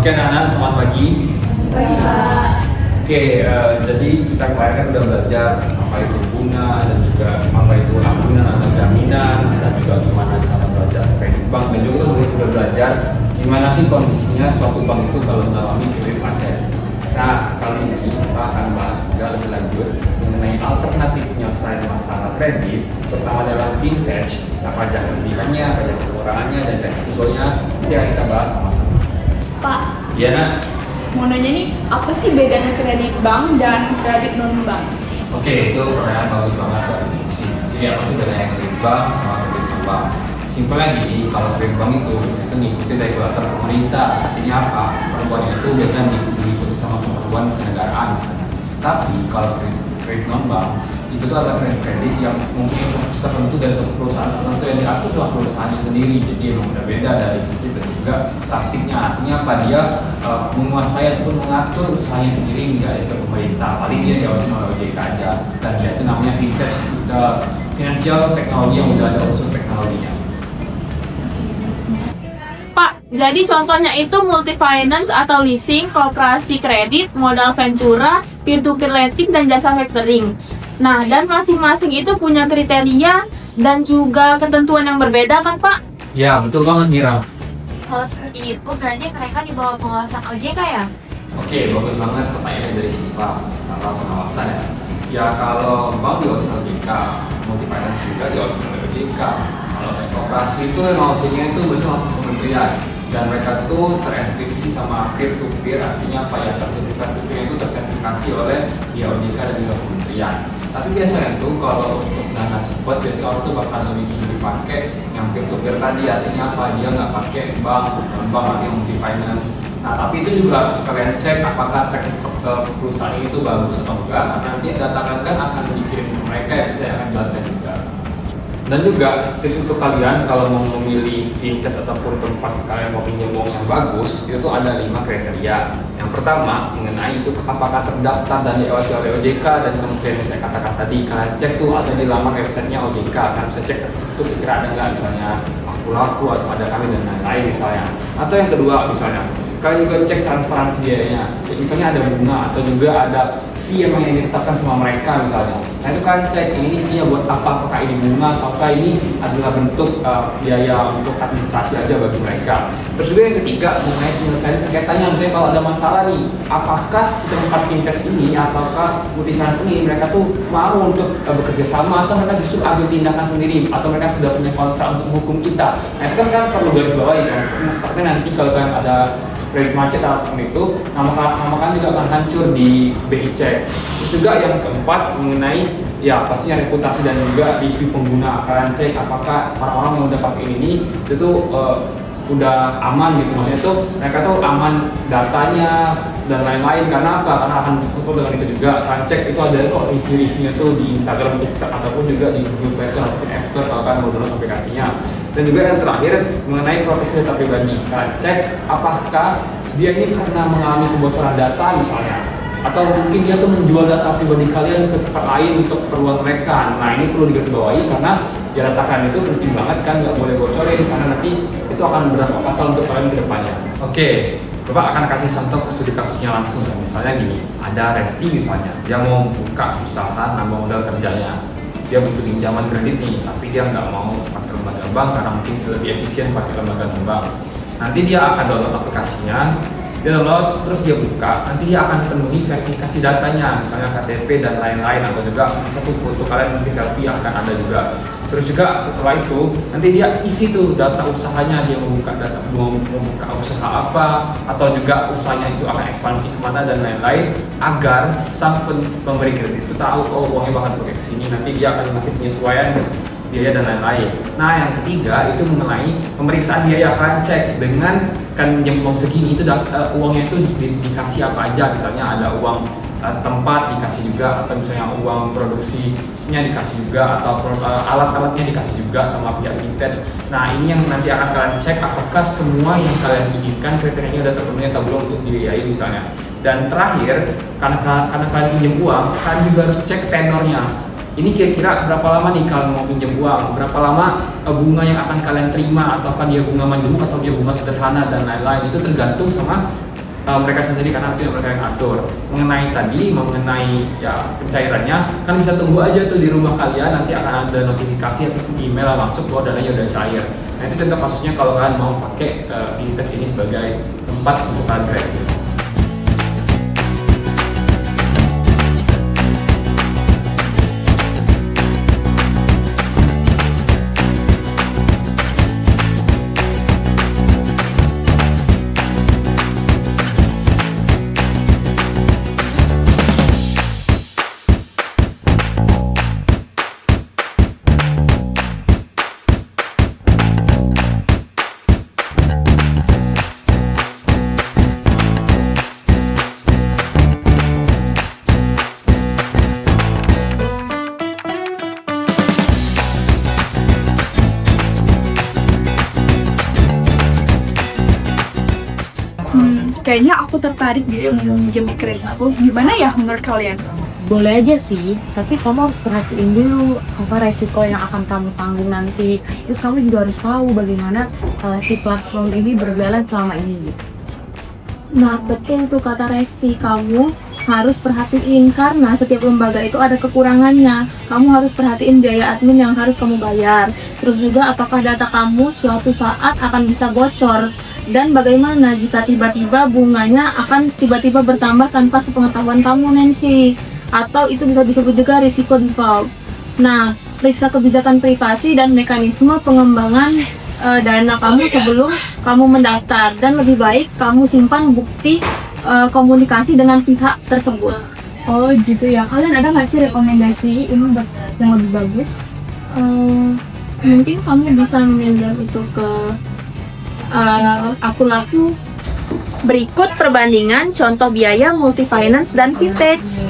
Oke, anak-anak, selamat pagi. Pagi, Pak. Oke, jadi kita kemarin kan udah belajar apa itu bunga dan juga apa itu agunan atau jaminan dan juga gimana cara belajar kredit bank dan juga kita udah belajar gimana sih kondisinya suatu bank itu kalau mengalami kredit macet. Nah, kali ini kita akan bahas juga lebih lanjut mengenai alternatif penyelesaian masalah kredit, terutama dalam vintage, apa aja kelebihannya, apa aja kekurangannya, dan resikonya. Itu yang kita bahas sama-sama. Pak, Iya, nak. mau nanya nih, apa sih bedanya kredit bank dan kredit non bank? Oke, itu pertanyaan bagus banget Pak Diksi. Jadi apa sih bedanya kredit bank sama kredit non bank? Simpelnya gini, kalau kredit bank itu ngikutin regulator pemerintah. Artinya apa? Perempuan itu biasanya diikuti sama perempuan kenegaraan misalnya. Tapi kalau kredit non bank itu tuh adalah kredit yang mungkin fokus tertentu dari suatu perusahaan tertentu yang diatur sama perusahaannya sendiri. Jadi emang udah beda dari itu dan juga taktiknya. Artinya apa? Dia menguasai ataupun mengatur usahanya sendiri, nggak itu pemerintah. Paling dia diawasi oleh OJK aja. Dan dia itu namanya vintage, financial teknologi yang udah ada unsur teknologinya. Pak, jadi contohnya itu multi finance atau leasing, koperasi kredit, modal ventura, peer-to-peer lending, dan jasa factoring. Nah, dan masing-masing itu punya kriteria dan juga ketentuan yang berbeda kan, Pak? Ya, betul banget Mira. Kalau seperti itu berarti mereka di bawah pengawasan OJK ya? Oke, bagus banget pertanyaannya dari sini Pak. Masalah pengawasan ya. Ya kalau bank diawasi oleh OJK, multi finance juga diawasi oleh OJK. Kalau koperasi itu ngawasinya itu bersama kementerian dan mereka tuh terinskripsi sama peer to peer, artinya apa ya, sertifikat itu terverifikasi oleh ya OJK dan juga kementerian. Tapi biasanya tuh kalau untuk dana cepat biasanya orang tuh bakal lebih dipakai yang peer to peer tadi, artinya apa, dia nggak pakai bank artinya multi finance. Nah, tapi itu juga harus kalian cek apakah track perusahaan ini tuh bagus atau enggak, karena nanti data kalian akan dikirim ke mereka yang saya akan jelaskan juga. Dan juga tips untuk kalian kalau mau memilih vintage ataupun tempat kalian mau pinjam uang yang bagus, itu tuh ada 5 kriteria. Yang pertama mengenai itu apakah terdaftar dan diawasi oleh OJK dan kementerian yang saya katakan tadi. Kalian cek tuh ada di laman websitenya OJK, kalian bisa cek itu kira ada nggak misalnya laku atau ada kami dan lain-lain misalnya. Atau yang kedua misalnya kalian juga cek transparansi biayanya. Jadi misalnya ada bunga atau juga ada fee yang ditetapkan sama mereka misalnya. Nah itu kalian cek ini fee-nya buat apa, apakah ini bunga, apakah ini adalah bentuk biaya untuk administrasi aja bagi mereka. Terus juga yang ketiga mengenai penyelesaian sengketanya, misalnya kalau ada masalah nih, apakah si tempat vintage ini ataukah multi finance ini mereka tuh mau untuk bekerja sama atau mereka justru ambil tindakan sendiri atau mereka sudah punya kontrak untuk menghukum kita. Nah itu kan perlu garis bawahi kan. Tapi nanti kalau kalian ada kredit macet atau itu, nama kan juga akan hancur di BI Check. Terus juga yang keempat mengenai ya pastinya reputasi dan juga review pengguna. Kalian cek apakah orang-orang yang udah pakai ini itu udah aman gitu, maksudnya tuh mereka tuh aman datanya dan lain-lain. Karena apa? Karena akan tutup dengan itu juga. Kalian cek itu ada kok review-reviewnya tuh di Instagram, TikTok ataupun juga di Google Play Store ataupun App Store kalau kalian mau download aplikasinya. Dan juga yang terakhir mengenai proteksi data pribadi. Kalian cek apakah dia ini pernah mengalami kebocoran data misalnya, atau mungkin dia tuh menjual data pribadi kalian ke tempat lain untuk keperluan mereka. Nah ini perlu digarisbawahi karena ya data kalian itu penting banget kan, nggak boleh bocorin karena nanti itu akan berdampak fatal untuk kalian ke depannya. Oke, Bapak akan kasih contoh studi kasusnya langsung ya. Misalnya gini, ada Resti misalnya, dia mau buka usaha nambah modal kerjanya. Dia butuh pinjaman kredit nih, tapi dia nggak mau pakai lembaga bank karena mungkin lebih efisien pakai lembaga bank. Nanti dia akan download aplikasinya, dia download, terus dia buka, nanti dia akan penuhi verifikasi datanya, misalnya KTP dan lain-lain, atau juga satu foto kalian nanti selfie akan ada juga. Terus juga setelah itu, nanti dia isi tuh data usahanya, dia mau buka usaha apa, atau juga usahanya itu akan ekspansi kemana dan lain-lain, agar sang pemberi kredit itu tahu, oh uangnya bakal pakai ke sini, nanti dia akan ngasih penyesuaian biaya dan lain-lain. Nah yang ketiga itu mengenai pemeriksaan biaya. Kalian cek dengan kan pinjam uang segini itu uangnya itu dikasih apa aja, misalnya ada uang tempat dikasih juga, atau misalnya uang produksinya dikasih juga, atau alat-alatnya dikasih juga sama pihak vintage. Nah ini yang nanti akan kalian cek apakah semua yang kalian inginkan kriterianya udah terpenuhi atau belum untuk dibiayai misalnya. Dan terakhir, karena kalian pinjam uang, kalian juga harus cek tenornya. Ini kira-kira berapa lama nih kalian mau pinjam uang, berapa lama bunga yang akan kalian terima, ataukah dia bunga majemuk atau dia bunga sederhana dan lain-lain. Itu tergantung sama mereka sendiri, karena itu yang mereka yang atur. Mengenai ya pencairannya kan bisa tunggu aja tuh di rumah kalian, nanti akan ada notifikasi atau email yang masuk bahwa dananya udah cair. Nah itu contoh kasusnya kalau kalian mau pakai Fintech ini sebagai tempat untuk kalian kredit. Kayaknya aku tertarik deh untuk minjem kredit aku. Gimana ya menurut kalian? Boleh aja sih, tapi kamu harus perhatiin dulu apa resiko yang akan kamu tanggung nanti. Terus kamu juga harus tahu bagaimana si platform ini berjalan selama ini. Nah, betul tuh kata Resti, kamu harus perhatiin karena setiap lembaga itu ada kekurangannya. Kamu harus perhatiin biaya admin yang harus kamu bayar. Terus juga apakah data kamu suatu saat akan bisa bocor. Dan bagaimana jika tiba-tiba bunganya akan tiba-tiba bertambah tanpa sepengetahuan kamu, Nancy. Atau itu bisa disebut juga risiko default. Nah, periksa kebijakan privasi dan mekanisme pengembangan dana kamu sebelum kamu mendaftar. Dan lebih baik kamu simpan bukti komunikasi dengan pihak tersebut. Oh gitu ya. Kalian ada nggak sih rekomendasi ini yang lebih bagus? Mungkin kamu bisa minjem itu ke akun-akun berikut perbandingan contoh biaya multi finance dan vintage.